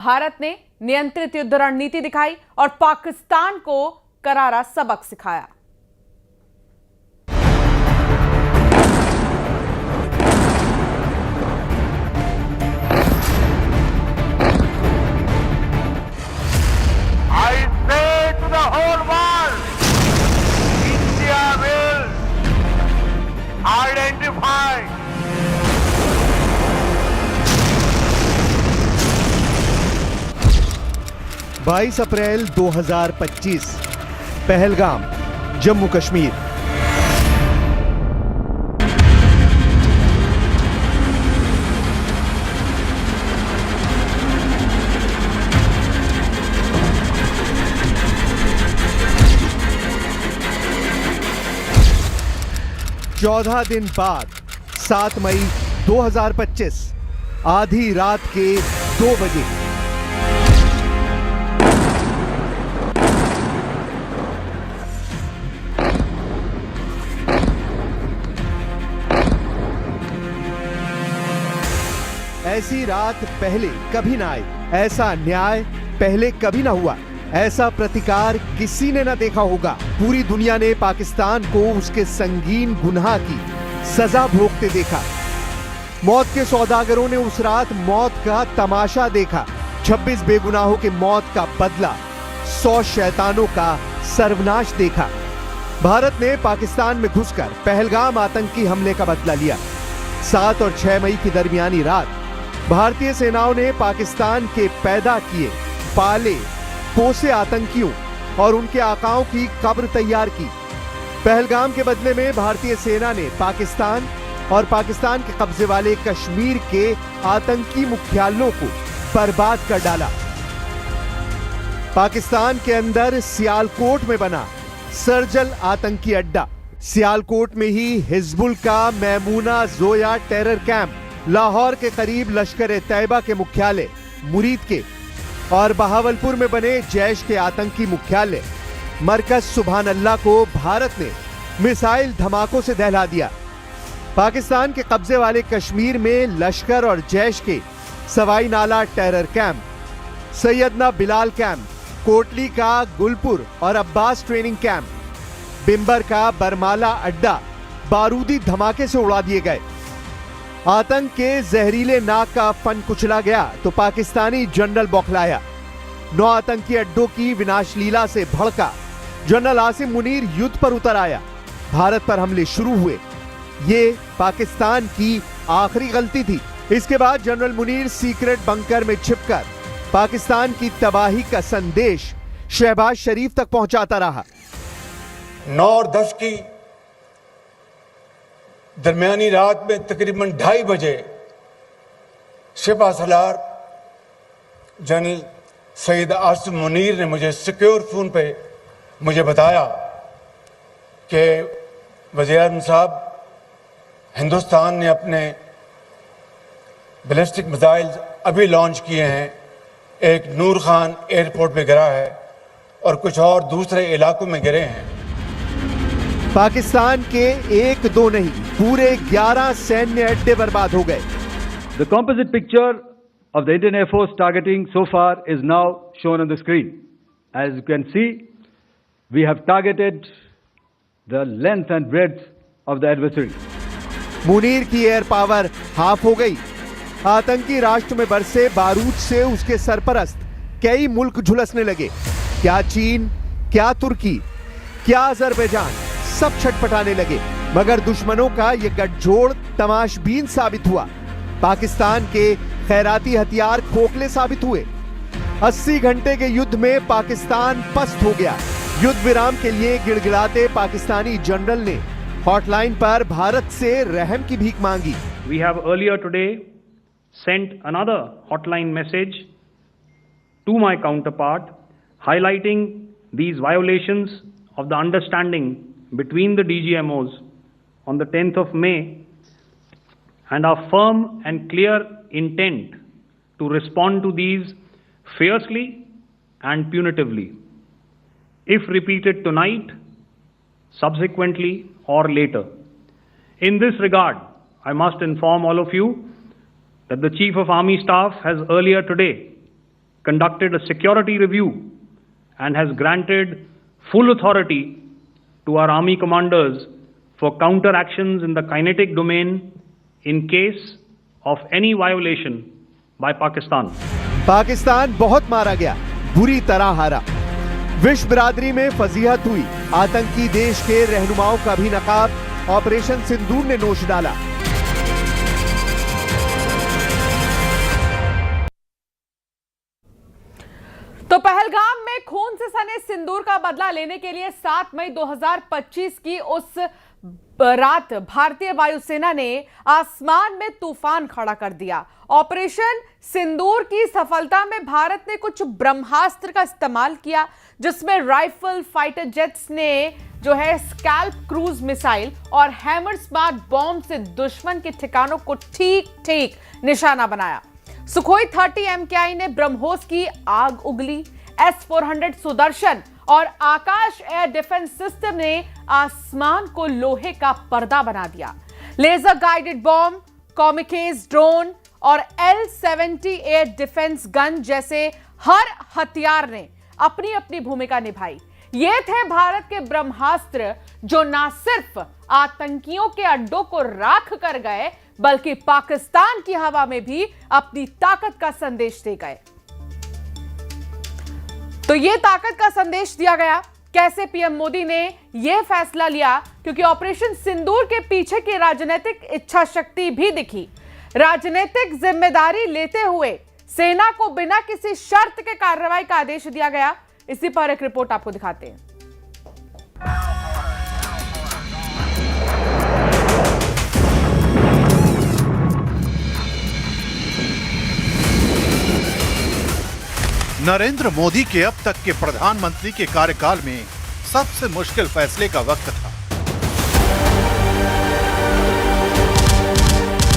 भारत ने नियंत्रित युद्ध रणनीति दिखाई और पाकिस्तान को करारा सबक सिखाया। I say to the whole world, India will identify 22 अप्रैल 2025 पहलगाम, जम्मू कश्मीर। चौदह दिन बाद 7 मई 2025 आधी रात के 2 बजे ऐसी रात पहले कभी ना आई, ऐसा न्याय पहले कभी ना हुआ, ऐसा प्रतिकार किसी ने ना देखा होगा। पूरी दुनिया ने पाकिस्तान को उसके संगीन गुनाह की सजा भोगते देखा। मौत के सौदागरों ने उस रात मौत का तमाशा देखा। 26 बेगुनाहों के मौत का बदला, 100 शैतानों का सर्वनाश देखा। भारत ने पाकिस्तान में घुसकर पहलगाम आतंकी हमले का बदला लिया। 7 और 6 मई की दरमियानी रात भारतीय सेनाओं ने पाकिस्तान के पैदा किए, पाले पोसे आतंकियों और उनके आकाओं की कब्र तैयार की। पहलगाम के बदले में भारतीय सेना ने पाकिस्तान और पाकिस्तान के कब्जे वाले कश्मीर के आतंकी मुख्यालयों को बर्बाद कर डाला। पाकिस्तान के अंदर सियालकोट में बना सर्जिल आतंकी अड्डा, सियालकोट में ही हिजबुल का मैमूना जोया टेरर कैंप, लाहौर के करीब लश्कर ए तैयबा के मुख्यालय मुरीद के और बहावलपुर में बने जैश के आतंकी मुख्यालय मरकज सुभान अल्लाह को भारत ने मिसाइल धमाकों से दहला दिया। पाकिस्तान के कब्जे वाले कश्मीर में लश्कर और जैश के सवाई नाला टेरर कैंप, सैयदना बिलाल कैंप, कोटली का गुलपुर और अब्बास ट्रेनिंग कैंप, बिम्बर का बरमाला अड्डा बारूदी धमाके से उड़ा दिए गए। आतंक के जहरीले नाक का फन कुचला गया तो पाकिस्तानी जनरल बौखलाया। 9 आतंकी अड्डों की विनाश लीला से भड़का जनरल आसिम मुनीर युद्ध पर उतर आया। भारत पर हमले शुरू हुए। ये पाकिस्तान की आखिरी गलती थी। इसके बाद जनरल मुनीर सीक्रेट बंकर में छिपकर पाकिस्तान की तबाही का संदेश शहबाज शरीफ तक पहुंचाता रहा। 9 और 10 की दरमियानी रात में तकरीबन 2:30 बजे सिपा सलार जनरल सैयद आसिम मुनीर ने मुझे सिक्योर फोन पे मुझे बताया कि वज़ीर-ए-आज़म साहब, हिंदुस्तान ने अपने बैलिस्टिक मिसाइल अभी लॉन्च किए हैं। एक नूर खान एयरपोर्ट पे गिरा है और कुछ और दूसरे इलाकों में गिरे हैं। पाकिस्तान के 1-2 नहीं, पूरे 11 सैन्य अड्डे बर्बाद हो गए। The composite picture of the Indian Air Force targeting so far is now shown on the screen. As you can see, we have targeted the length and breadth of the adversary. Munir की air power half हो गई। आतंकी राष्ट्र में बरसे बारूद से उसके सरपरस्त कई मुल्क झुलसने लगे। क्या चीन, क्या तुर्की, क्या अजरबैजान, सब छटपटाने लगे। मगर दुश्मनों का यह गठजोड़ तमाशबीन साबित हुआ। पाकिस्तान के खैराती हथियार खोखले साबित हुए। 80 घंटे के युद्ध में पाकिस्तान पस्त हो गया। युद्ध विराम के लिए गिड़गिड़ाते पाकिस्तानी जनरल ने हॉटलाइन पर भारत से रहम की भीख मांगी। We have earlier today sent another hotline message to my counterpart highlighting these violations of the understanding between the DGMOs on the 10th of May and our firm and clear intent to respond to these fiercely and punitively if repeated tonight, subsequently or later. In this regard, I must inform all of you that the Chief of Army Staff has earlier today conducted a security review and has granted full authority to our army commanders for counter actions in the kinetic domain in case of any violation by Pakistan. Pakistan बहुत मारा गया, बुरी तरह हारा। विश्व बिरादरी में फजीहत हुई। आतंकी देश के रहनुमाओं का भी नकाब ऑपरेशन सिंदूर ने नोच डाला। तो पहलगाम में खून से सने सिंदूर का बदला लेने के लिए 7 मई 2025 की उस रात भारतीय वायुसेना ने आसमान में तूफान खड़ा कर दिया। ऑपरेशन सिंदूर की सफलता में भारत ने कुछ ब्रह्मास्त्र का इस्तेमाल किया, जिसमें राइफल, फाइटर जेट्स ने जो है स्कैल्प क्रूज मिसाइल और हैमर स्मार्ट बॉम्ब से दुश्मन के ठिकानों को ठीक निशाना बनाया। सुखोई 30 MKI ने ब्रह्मोस की आग उगली। S-400 सुदर्शन और आकाश एयर डिफेंस सिस्टम ने आसमान को लोहे का पर्दा बना दिया। लेजर गाइडेड बॉम्ब, कॉमिकेज ड्रोन और L-70 एयर डिफेंस गन जैसे हर हथियार ने अपनी अपनी भूमिका निभाई। ये थे भारत के ब्रह्मास्त्र, जो ना सिर्फ आतंकियों के अड्डों को राख कर गए, बल्कि पाकिस्तान की हवा में भी अपनी ताकत का संदेश दे गए। तो यह ताकत का संदेश दिया गया कैसे? पीएम मोदी ने यह फैसला लिया क्योंकि ऑपरेशन सिंदूर के पीछे की राजनीतिक इच्छा शक्ति भी दिखी। राजनीतिक जिम्मेदारी लेते हुए सेना को बिना किसी शर्त के कार्रवाई का आदेश दिया गया। इसी पर एक रिपोर्ट आपको दिखाते हैं। नरेंद्र मोदी के अब तक के प्रधानमंत्री के कार्यकाल में सबसे मुश्किल फैसले का वक्त था।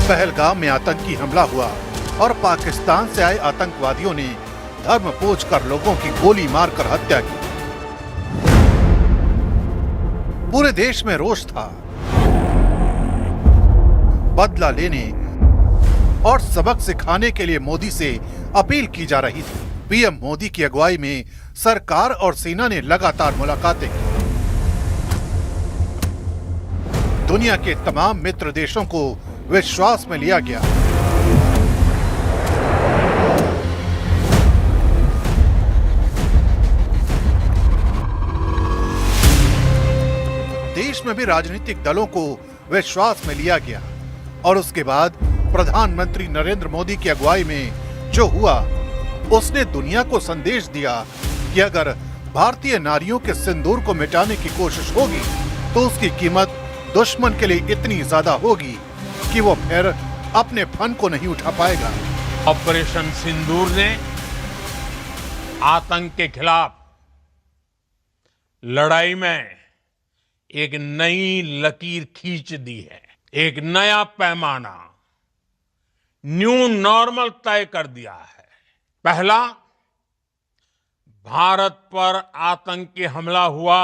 पहलगाम में आतंकी हमला हुआ और पाकिस्तान से आए आतंकवादियों ने धर्म पोछ कर लोगों की गोली मारकर हत्या की। पूरे देश में रोष था। बदला लेने और सबक सिखाने के लिए मोदी से अपील की जा रही थी। पीएम मोदी की अगुवाई में सरकार और सेना ने लगातार मुलाकातें की। दुनिया के तमाम मित्र देशों को विश्वास में लिया गया। देश में भी राजनीतिक दलों को विश्वास में लिया गया और उसके बाद प्रधानमंत्री नरेंद्र मोदी की अगुवाई में जो हुआ, उसने दुनिया को संदेश दिया कि अगर भारतीय नारियों के सिंदूर को मिटाने की कोशिश होगी तो उसकी कीमत दुश्मन के लिए इतनी ज्यादा होगी कि वो फिर अपने फन को नहीं उठा पाएगा। ऑपरेशन सिंदूर ने आतंक के खिलाफ लड़ाई में एक नई लकीर खींच दी है। एक नया पैमाना, न्यू नॉर्मल तय कर दिया है। पहला, भारत पर आतंकी हमला हुआ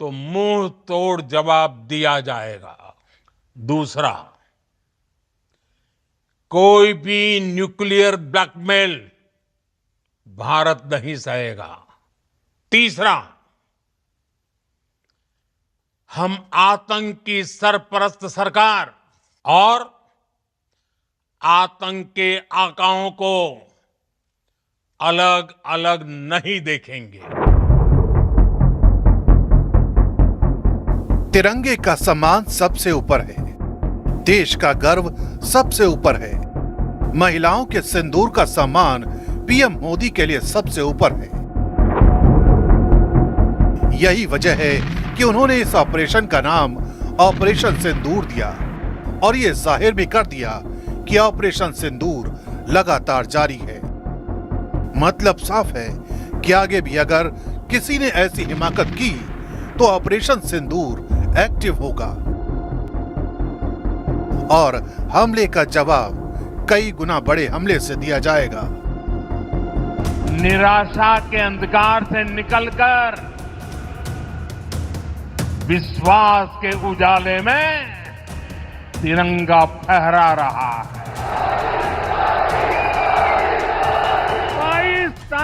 तो मुंह तोड़ जवाब दिया जाएगा। दूसरा, कोई भी न्यूक्लियर ब्लैकमेल भारत नहीं सहेगा। तीसरा, हम आतंक की सरपरस्त सरकार और आतंक के आकाओं को अलग अलग नहीं देखेंगे। तिरंगे का सम्मान सबसे ऊपर है। देश का गर्व सबसे ऊपर है। महिलाओं के सिंदूर का सम्मान पीएम मोदी के लिए सबसे ऊपर है। यही वजह है कि उन्होंने इस ऑपरेशन का नाम ऑपरेशन सिंदूर दिया और ये जाहिर भी कर दिया कि ऑपरेशन सिंदूर लगातार जारी है। मतलब साफ है कि आगे भी अगर किसी ने ऐसी हिमाकत की तो ऑपरेशन सिंदूर एक्टिव होगा और हमले का जवाब कई गुना बड़े हमले से दिया जाएगा। निराशा के अंधकार से निकलकर विश्वास के उजाले में तिरंगा फहरा रहा है।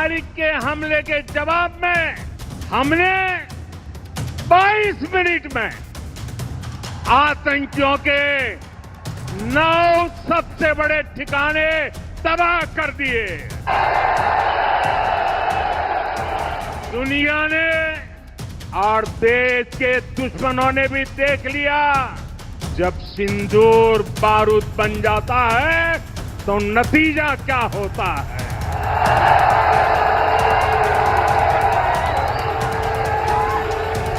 तारीख के हमले के जवाब में हमने 22 मिनट में आतंकियों के 9 सबसे बड़े ठिकाने तबाह कर दिए। दुनिया ने और देश के दुश्मनों ने भी देख लिया, जब सिंदूर बारूद बन जाता है तो नतीजा क्या होता है।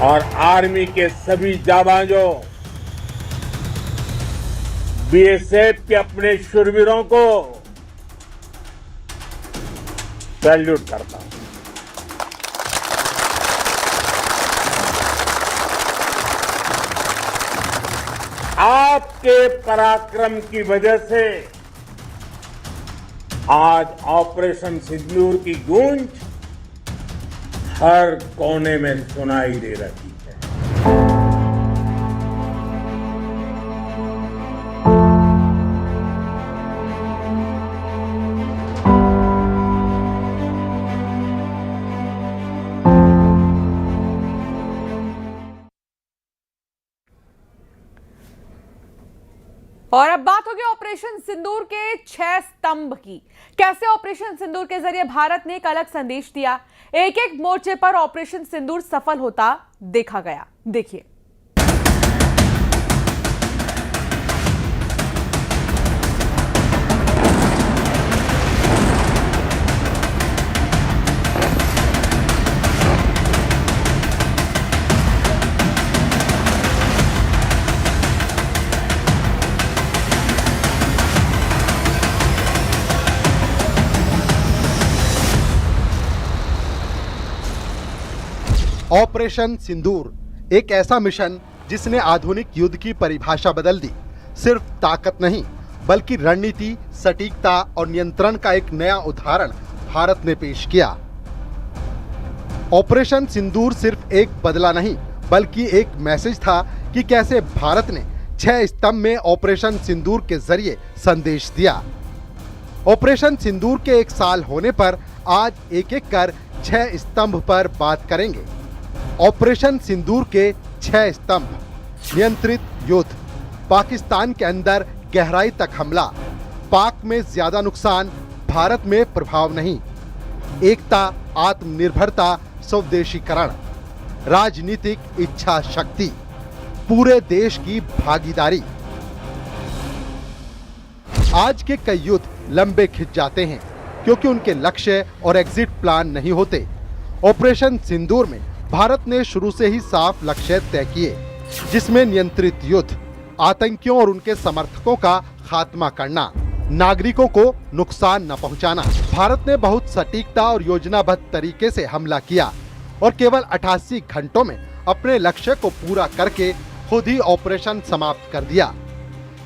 और आर्मी के सभी जाबाजों, बीएसएफ के अपने शूरवीरों को सैल्यूट करता हूं। आपके पराक्रम की वजह से आज ऑपरेशन सिंदूर की गूंज हर कोने में सुनाई दे रही है। और अब बात होगी ऑपरेशन सिंदूर के 6 स्तंभ की। कैसे ऑपरेशन सिंदूर के जरिए भारत ने एक अलग संदेश दिया, एक एक मोर्चे पर ऑपरेशन सिंदूर सफल होता देखा गया। देखिए। ऑपरेशन सिंदूर एक ऐसा मिशन जिसने आधुनिक युद्ध की परिभाषा बदल दी। सिर्फ ताकत नहीं, बल्कि रणनीति, सटीकता और नियंत्रण का एक नया उदाहरण भारत ने पेश किया। ऑपरेशन सिंदूर सिर्फ एक बदला नहीं, बल्कि एक मैसेज था कि कैसे भारत ने 6 स्तंभ में ऑपरेशन सिंदूर के जरिए संदेश दिया। ऑपरेशन सिंदूर के 1 साल होने पर आज एक एक कर 6 स्तंभ पर बात करेंगे। ऑपरेशन सिंदूर के 6 स्तंभ। नियंत्रित युद्ध, पाकिस्तान के अंदर गहराई तक हमला, पाक में ज्यादा नुकसान, भारत में प्रभाव नहीं। एकता, आत्मनिर्भरता, स्वदेशीकरण, राजनीतिक इच्छा शक्ति, पूरे देश की भागीदारी। आज के कई युद्ध लंबे खिंच जाते हैं क्योंकि उनके लक्ष्य और एग्जिट प्लान नहीं होते। ऑपरेशन सिंदूर में भारत ने शुरू से ही साफ लक्ष्य तय किए, जिसमें नियंत्रित युद्ध, आतंकियों और उनके समर्थकों का खात्मा करना, नागरिकों को नुकसान न पहुंचाना। भारत ने बहुत सटीकता और योजनाबद्ध तरीके से हमला किया और केवल 88 घंटों में अपने लक्ष्य को पूरा करके खुद ही ऑपरेशन समाप्त कर दिया।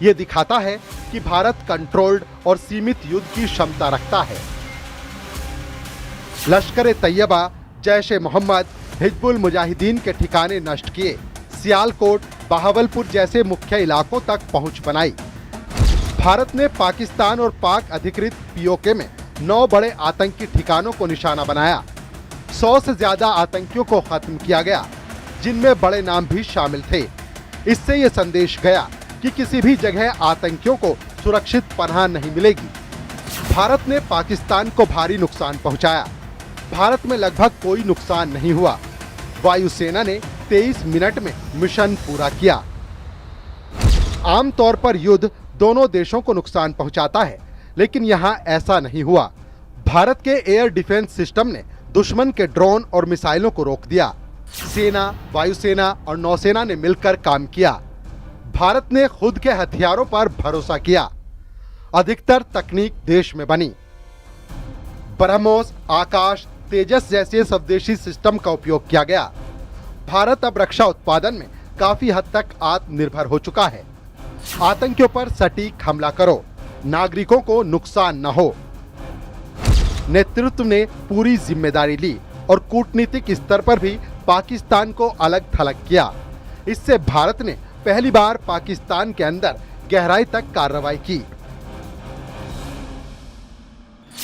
ये दिखाता है कि भारत कंट्रोल्ड और सीमित युद्ध की क्षमता रखता है। लश्कर-ए-तैयबा, जैश-ए-मोहम्मद, हिजबुल मुजाहिदीन के ठिकाने नष्ट किए, सियालकोट, बहावलपुर जैसे मुख्य इलाकों तक पहुंच बनाई। भारत ने पाकिस्तान और पाक अधिकृत पीओके में 9 बड़े आतंकी ठिकानों को निशाना बनाया। 100 से ज्यादा आतंकियों को खत्म किया गया, जिनमें बड़े नाम भी शामिल थे। इससे ये संदेश गया कि किसी भी जगह आतंकियों को सुरक्षित पनाह नहीं मिलेगी। भारत ने पाकिस्तान को भारी नुकसान पहुंचाया। भारत में लगभग कोई नुकसान नहीं हुआ। वायुसेना ने 23 मिनट में मिशन पूरा किया। आमतौर पर युद्ध दोनों देशों को नुकसान पहुंचाता है, लेकिन यहाँ ऐसा नहीं हुआ। भारत के एयर डिफेंस सिस्टम ने दुश्मन के ड्रोन और मिसाइलों को रोक दिया। सेना, वायुसेना और नौसेना ने मिलकर काम किया। भारत ने खुद के हथियारों पर भरोसा किया। अधिकतर तकनीक देश में बनी। ब्रह्मोस, आकाश, तेजस जैसे स्वदेशी सिस्टम का उपयोग किया गया। भारत अब रक्षा उत्पादन में काफी हद तक आत्मनिर्भर हो चुका है। आतंकियों पर सटीक हमला करो, नागरिकों को नुकसान न हो। नेतृत्व ने पूरी जिम्मेदारी ली और कूटनीतिक स्तर पर भी पाकिस्तान को अलग थलग किया। इससे भारत ने पहली बार पाकिस्तान के अंदर गहराई तक कार्रवाई की।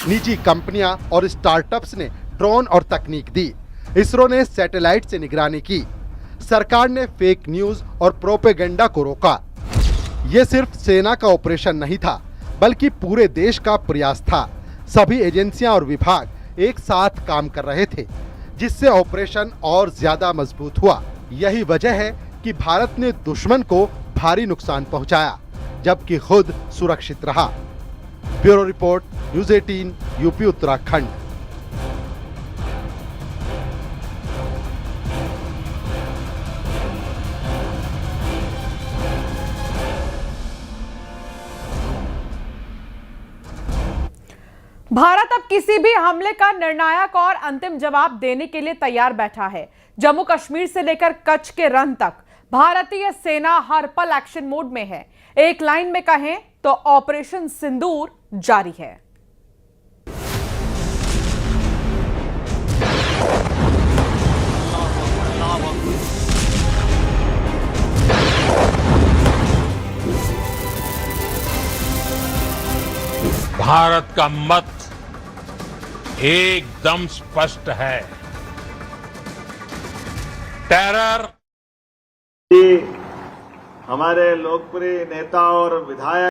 निजी कंपनियां और स्टार्टअप्स ने ड्रोन और तकनीक दी। इसरो ने सैटेलाइट से निगरानी की। सरकार ने फेक न्यूज और प्रोपेगेंडा को रोका। ये सिर्फ सेना का ऑपरेशन नहीं था, बल्कि पूरे देश का प्रयास था। सभी एजेंसियां और विभाग एक साथ काम कर रहे थे, जिससे ऑपरेशन और ज्यादा मजबूत हुआ। यही वजह है कि भारत ने दुश्मन को भारी नुकसान पहुंचाया, जबकि खुद सुरक्षित रहा। Bureau report, news 18, UP Uttarakhand. Bharat अब किसी भी हमले का निर्णायक और अंतिम जवाब देने के लिए तैयार बैठा है। जम्मू कश्मीर से लेकर कच्छ के रण तक भारतीय सेना हर पल एक्शन मोड में है। एक लाइन में कहें तो ऑपरेशन सिंदूर जारी है। भारत का मत एकदम स्पष्ट है। टेरर हमारे लोकप्रिय नेता और विधायक